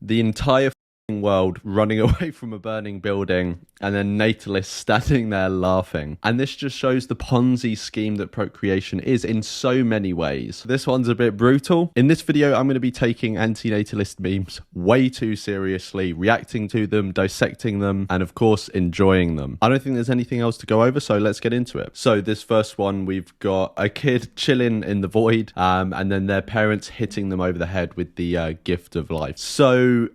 the entire world running away from a burning building, and then natalists standing there laughing. And this just shows the Ponzi scheme that procreation is in so many ways. This one's a bit brutal. In this video, I'm going to be taking antinatalist memes way too seriously, reacting to them, dissecting them, and of course, enjoying them. I don't think there's anything else to go over, so let's get into it. So this first one, we've got a kid chilling in the void, and then their parents hitting them over the head with the gift of life. So,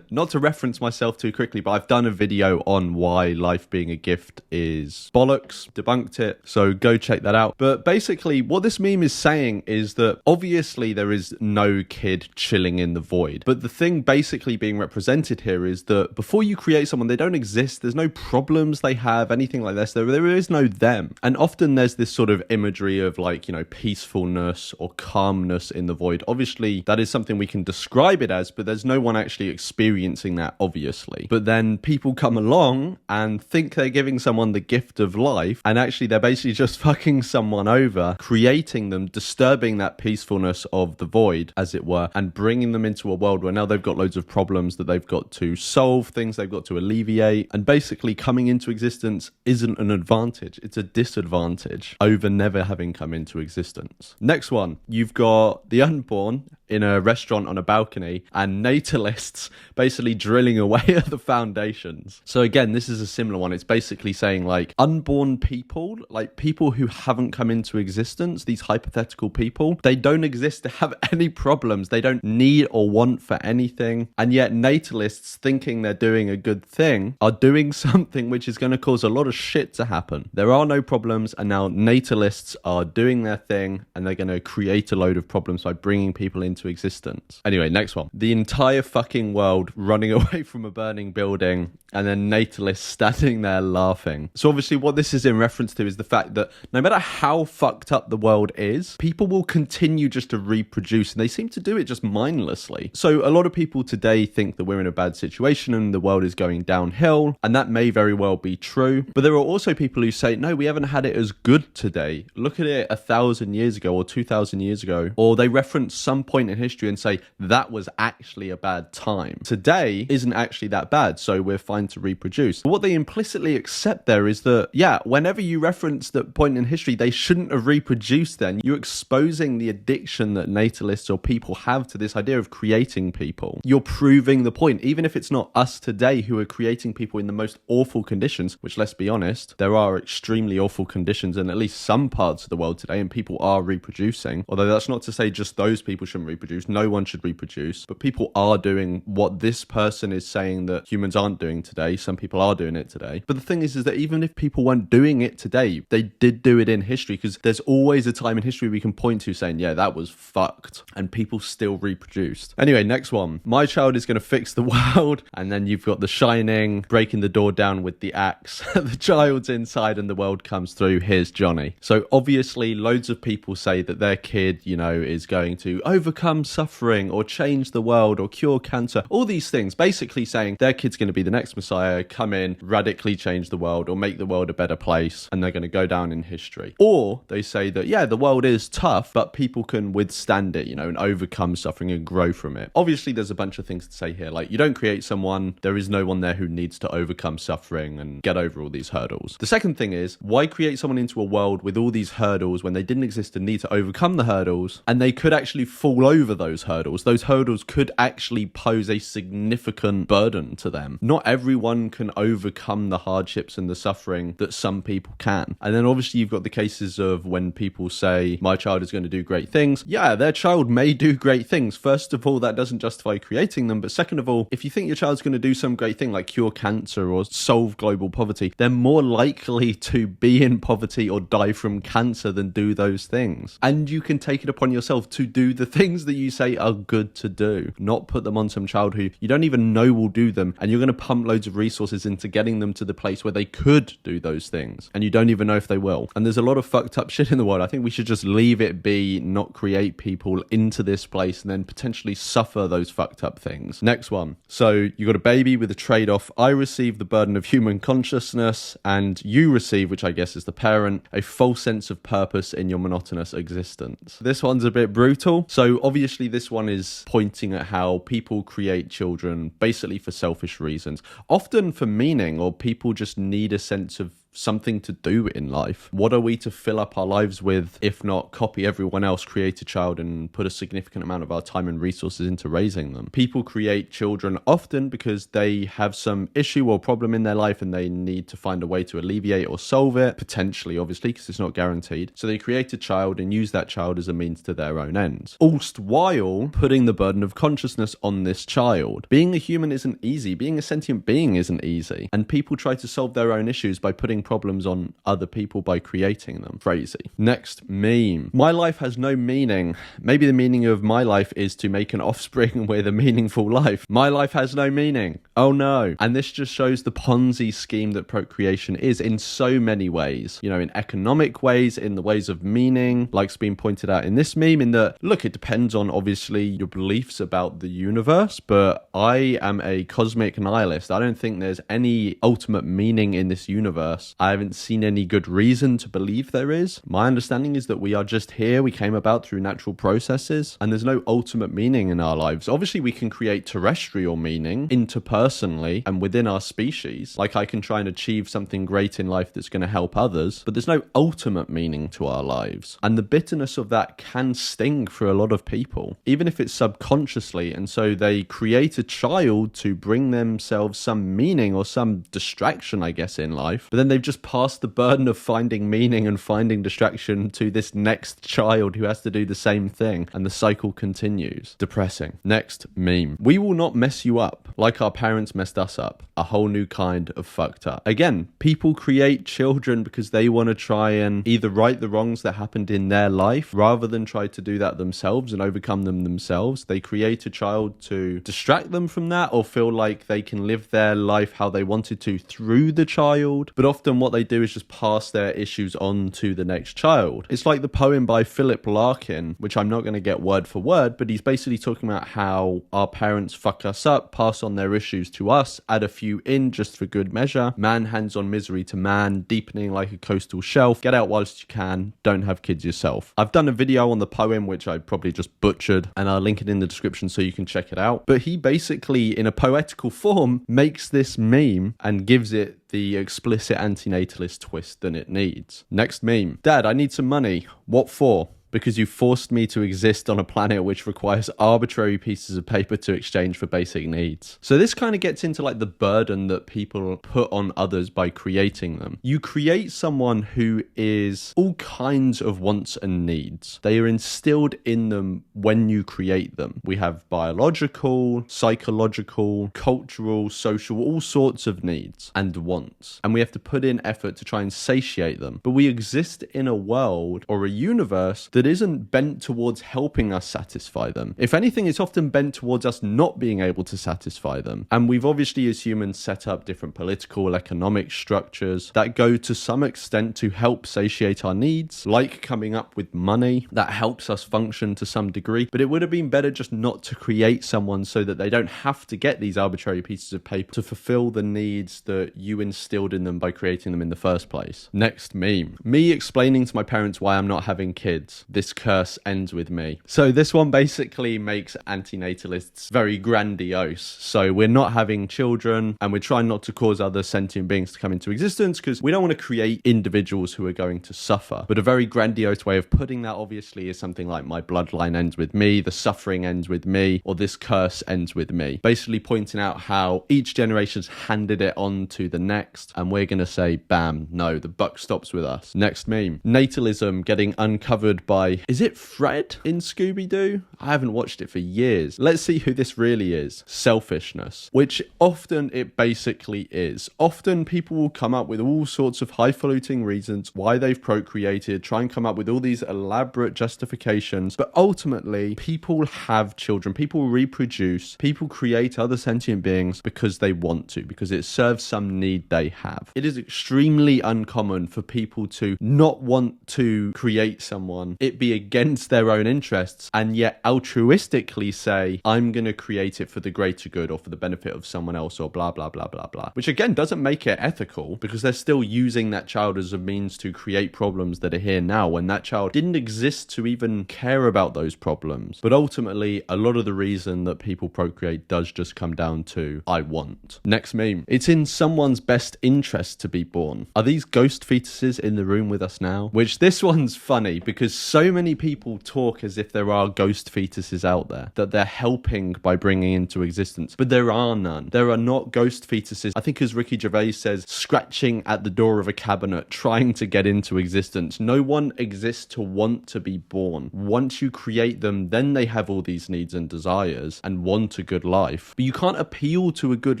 not to reference myself too quickly, but I've done a video on why life being a gift is bollocks, debunked it, so go check that out. But basically what this meme is saying is that obviously there is no kid chilling in the void, but the thing basically being represented here is that before you create someone, they don't exist, there's no problems they have, anything like this, there is no them. And often there's this sort of imagery of like, you know, peacefulness or calmness in the void. Obviously that is something we can describe it as, but there's no one actually experiencing that, obviously. But then people come along and think they're giving someone the gift of life, and actually they're basically just fucking someone over, creating them, disturbing that peacefulness of the void, as it were, and bringing them into a world where now they've got loads of problems that they've got to solve, things they've got to alleviate, and basically coming into existence isn't an advantage, it's a disadvantage over never having come into existence. Next one, you've got the unborn in a restaurant on a balcony, and natalists basically drilling away at the foundations. So again, this is a similar one. It's basically saying like unborn people, like people who haven't come into existence, these hypothetical people, they don't exist to have any problems. They don't need or want for anything. And yet natalists, thinking they're doing a good thing, are doing something which is going to cause a lot of shit to happen. There are no problems, and now natalists are doing their thing, and they're going to create a load of problems by bringing people into existence. Anyway, next one. The entire fucking world running away from a burning building, and then natalists standing there laughing. So obviously what this is in reference to is the fact that no matter how fucked up the world is, people will continue just to reproduce, and they seem to do it just mindlessly. So a lot of people today think that we're in a bad situation and the world is going downhill, and that may very well be true. But there are also people who say, no, we haven't had it as good today. Look at it 1,000 years ago or 2,000 years ago. Or they reference some point in history and say, that was actually a bad time. Today isn't actually that bad, so we're fine to reproduce. But what they implicitly accept there is that, yeah, whenever you reference that point in history, they shouldn't have reproduced then. You're exposing the addiction that natalists or people have to this idea of creating people. You're proving the point, even if it's not us today who are creating people in the most awful conditions, which, let's be honest, there are extremely awful conditions in at least some parts of the world today, and people are reproducing. Although that's not to say just those people shouldn't reproduce. No one should reproduce, but people are doing what this person is saying that humans aren't doing today. Some people are doing it today. But the thing is that even if people weren't doing it today, they did do it in history, because there's always a time in history we can point to saying, yeah, that was fucked, and people still reproduced. Anyway, next one. My child is going to fix the world, and then you've got The Shining, breaking the door down with the axe. The child's inside and the world comes through. Here's Johnny. So obviously loads of people say that their kid, you know, is going to overcome suffering or change the world or cure cancer, all these things, basically saying their kid's going to be the next Messiah, come in, radically change the world or make the world a better place, and they're going to go down in history. Or they say that, yeah, the world is tough, but people can withstand it, you know, and overcome suffering and grow from it. Obviously there's a bunch of things to say here, like you don't create someone, there is no one there who needs to overcome suffering and get over all these hurdles. The second thing is, why create someone into a world with all these hurdles when they didn't exist and need to overcome the hurdles, and they could actually fall over those hurdles? Those hurdles could actually pose a significant burden to them. Not everyone can overcome the hardships and the suffering that some people can. And then obviously you've got the cases of when people say, my child is going to do great things. Yeah, their child may do great things. First of all, that doesn't justify creating them. But second of all, if you think your child's going to do some great thing like cure cancer or solve global poverty, they're more likely to be in poverty or die from cancer than do those things. And you can take it upon yourself to do the things that you say are good to do, not put them on some child who you don't even know will do them, and you're going to pump loads loads of resources into getting them to the place where they could do those things, and you don't even know if they will. And there's a lot of fucked up shit in the world. I think we should just leave it be, not create people into this place and then potentially suffer those fucked up things. Next one. So you got a baby with a trade-off. I receive the burden of human consciousness, and you receive, which I guess is the parent, a false sense of purpose in your monotonous existence. This one's a bit brutal. So obviously this one is pointing at how people create children basically for selfish reasons, often for meaning, or people just need a sense of something to do in life. What are we to fill up our lives with if not copy everyone else, create a child, and put a significant amount of our time and resources into raising them? People create children often because they have some issue or problem in their life and they need to find a way to alleviate or solve it, potentially, obviously, because it's not guaranteed. So they create a child and use that child as a means to their own ends, whilst while putting the burden of consciousness on this child. Being a human isn't easy. Being a sentient being isn't easy. And people try to solve their own issues by putting problems on other people by creating them. Crazy. Next meme. My life has no meaning. Maybe the meaning of my life is to make an offspring with a meaningful life. My life has no meaning. Oh no. And this just shows the Ponzi scheme that procreation is in so many ways. You know, in economic ways, in the ways of meaning, like's been pointed out in this meme, in that, look, it depends on obviously your beliefs about the universe, but I am a cosmic nihilist. I don't think there's any ultimate meaning in this universe. I haven't seen any good reason to believe there is. My understanding is that we are just here. We came about through natural processes, and there's no ultimate meaning in our lives. Obviously, we can create terrestrial meaning interpersonally and within our species. Like, I can try and achieve something great in life that's going to help others, but there's no ultimate meaning to our lives. And the bitterness of that can sting for a lot of people, even if it's subconsciously. And so they create a child to bring themselves some meaning or some distraction, I guess, in life, but then they've just passed the burden of finding meaning and finding distraction to this next child who has to do the same thing, and the cycle continues. Depressing. Next meme. We will not mess you up like our parents messed us up. A whole new kind of fucked up. Again, people create children because they want to try and either right the wrongs that happened in their life rather than try to do that themselves and overcome them themselves. They create a child to distract them from that, or feel like they can live their life how they wanted to through the child. But often what they do is just pass their issues on to the next child. It's like the poem by Philip Larkin, which I'm not going to get word for word, but he's basically talking about how our parents fuck us up, pass on their issues to us, add a few in just for good measure. Man hands on misery to man, deepening like a coastal shelf. Get out whilst you can, don't have kids yourself. I've done a video on the poem, which I probably just butchered, and I'll link it in the description so you can check it out. But he basically, in a poetical form, makes this meme and gives it the explicit antinatalist twist that it needs. Next meme. Dad, I need some money. What for? Because you forced me to exist on a planet which requires arbitrary pieces of paper to exchange for basic needs. So this kind of gets into like the burden that people put on others by creating them. You create someone who is all kinds of wants and needs. They are instilled in them when you create them. We have biological, psychological, cultural, social, all sorts of needs and wants. And we have to put in effort to try and satiate them. But we exist in a world or a universe that isn't bent towards helping us satisfy them. If anything, it's often bent towards us not being able to satisfy them. And we've obviously, as humans, set up different political, economic structures that go to some extent to help satiate our needs, like coming up with money that helps us function to some degree. But it would have been better just not to create someone so that they don't have to get these arbitrary pieces of paper to fulfill the needs that you instilled in them by creating them in the first place. Next meme. Me explaining to my parents why I'm not having kids. This curse ends with me. So this one basically makes antinatalists very grandiose. So we're not having children and we're trying not to cause other sentient beings to come into existence because we don't want to create individuals who are going to suffer. But a very grandiose way of putting that obviously is something like my bloodline ends with me, the suffering ends with me, or this curse ends with me. Basically pointing out how each generation's handed it on to the next and we're going to say, bam, no, the buck stops with us. Next meme. Natalism getting uncovered by by, is it Fred in Scooby-Doo? I haven't watched it for years. Let's see who this really is. Selfishness, which often it basically is. Often people will come up with all sorts of highfalutin reasons why they've procreated, try and come up with all these elaborate justifications, but ultimately people have children, people reproduce, people create other sentient beings because they want to, because it serves some need they have. It is extremely uncommon for people to not want to create someone, it be against their own interests, and yet altruistically say, I'm going to create it for the greater good or for the benefit of someone else or blah, blah, blah, blah, blah. Which again doesn't make it ethical, because they're still using that child as a means to create problems that are here now when that child didn't exist to even care about those problems. But ultimately, a lot of the reason that people procreate does just come down to, I want. Next meme. It's in someone's best interest to be born. Are these ghost fetuses in the room with us now? Which this one's funny because so many people talk as if there are ghost fetuses out there, that they're helping by bringing into existence, but there are none. There are not ghost fetuses. I think as Ricky Gervais says, scratching at the door of a cabinet, trying to get into existence. No one exists to want to be born. Once you create them, then they have all these needs and desires and want a good life. But you can't appeal to a good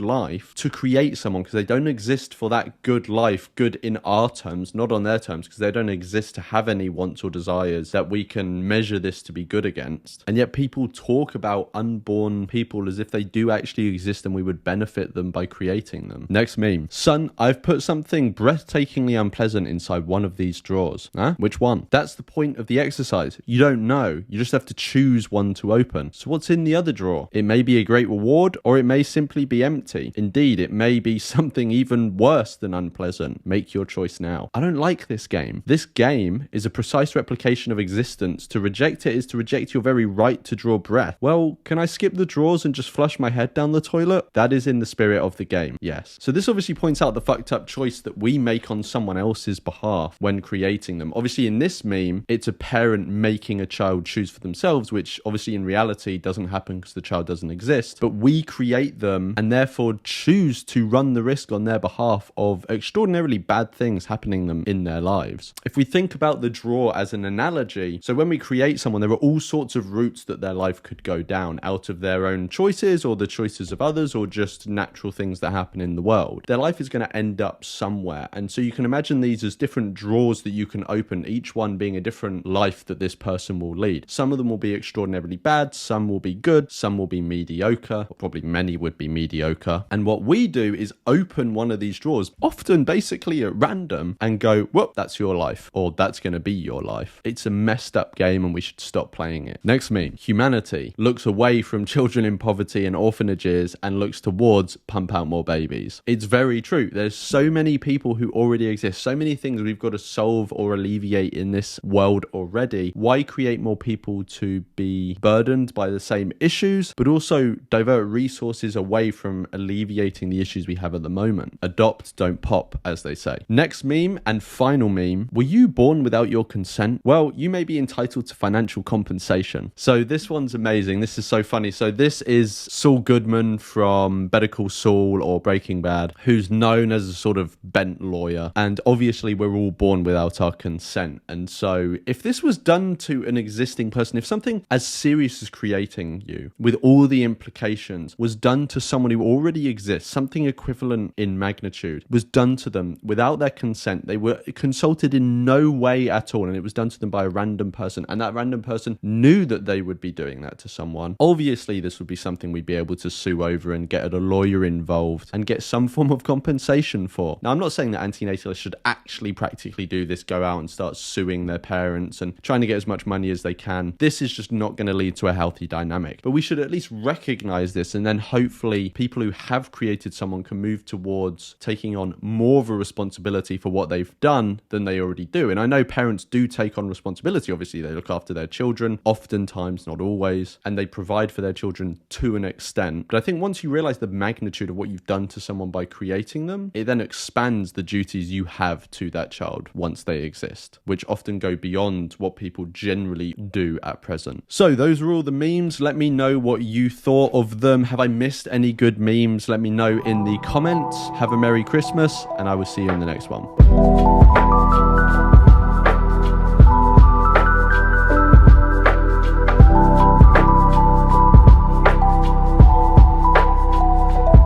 life to create someone because they don't exist for that good life, good in our terms, not on their terms, because they don't exist to have any wants or desires that we can measure this to be good against. And yet people talk about unborn people as if they do actually exist and we would benefit them by creating them. Next meme. Son, I've put something breathtakingly unpleasant inside one of these drawers. Huh? Which one? That's the point of the exercise. You don't know. You just have to choose one to open. So what's in the other drawer? It may be a great reward, or it may simply be empty. Indeed, it may be something even worse than unpleasant. Make your choice now. I don't like this game. This game is a precise replication of existence. To reject it is to reject your very right to draw breath. Well, can I skip the drawers and just flush my head down the toilet? That is in the spirit of the game, yes. So this obviously points out the fucked up choice that we make on someone else's behalf when creating them. Obviously in this meme, it's a parent making a child choose for themselves, which obviously in reality doesn't happen because the child doesn't exist, but we create them and therefore choose to run the risk on their behalf of extraordinarily bad things happening them in their lives. If we think about the drawer as an analogy, so when we create someone, there are all sorts of routes that their life could go down out of their own choices or the choices of others or just natural things that happen in the world. Their life is going to end up somewhere. And so you can imagine these as different drawers that you can open, each one being a different life that this person will lead. Some of them will be extraordinarily bad, some will be good, some will be mediocre, or probably many would be mediocre. And what we do is open one of these drawers, often basically at random, and go, whoop, that's your life, or that's going to be your life. It's a messed up game and we should stop playing it. Next meme. Humanity looks away from children in poverty and orphanages and looks towards pump out more babies. It's very true. There's so many people who already exist, so many things we've got to solve or alleviate in this world already. Why create more people to be burdened by the same issues, but also divert resources away from alleviating the issues we have at the moment? Adopt, don't pop, as they say. Next meme and final meme. Were you born without your consent? Well, you may be entitled to financial compensation. So this one's amazing. This is so funny. So this is Saul Goodman from Better Call Saul or Breaking Bad, who's known as a sort of bent lawyer. And obviously we're all born without our consent. And so if this was done to an existing person, if something as serious as creating you with all the implications was done to someone who already exists, something equivalent in magnitude was done to them without their consent, they were consulted in no way at all, and it was done to them by a random person, and that random person knew that they would be doing that to someone, obviously this would be something we'd be able to sue over and get a lawyer involved and get some form of compensation for. Now, I'm not saying that antinatalists should actually practically do this, go out and start suing their parents and trying to get as much money as they can. This is just not going to lead to a healthy dynamic. But we should at least recognize this, and then hopefully people who have created someone can move towards taking on more of a responsibility for what they've done than they already do. And I know parents do take on responsibility. Obviously, they look after their children, oftentimes, not always, and they provide for their children to an extent. But I think once you realize the magnitude of what you've done to someone by creating them, it then expands the duties you have to that child once they exist, which often go beyond what people generally do at present. So those are all the memes. Let me know what you thought of them. Have I missed any good memes? Let me know in the comments. Have a Merry Christmas, and I will see you in the next one.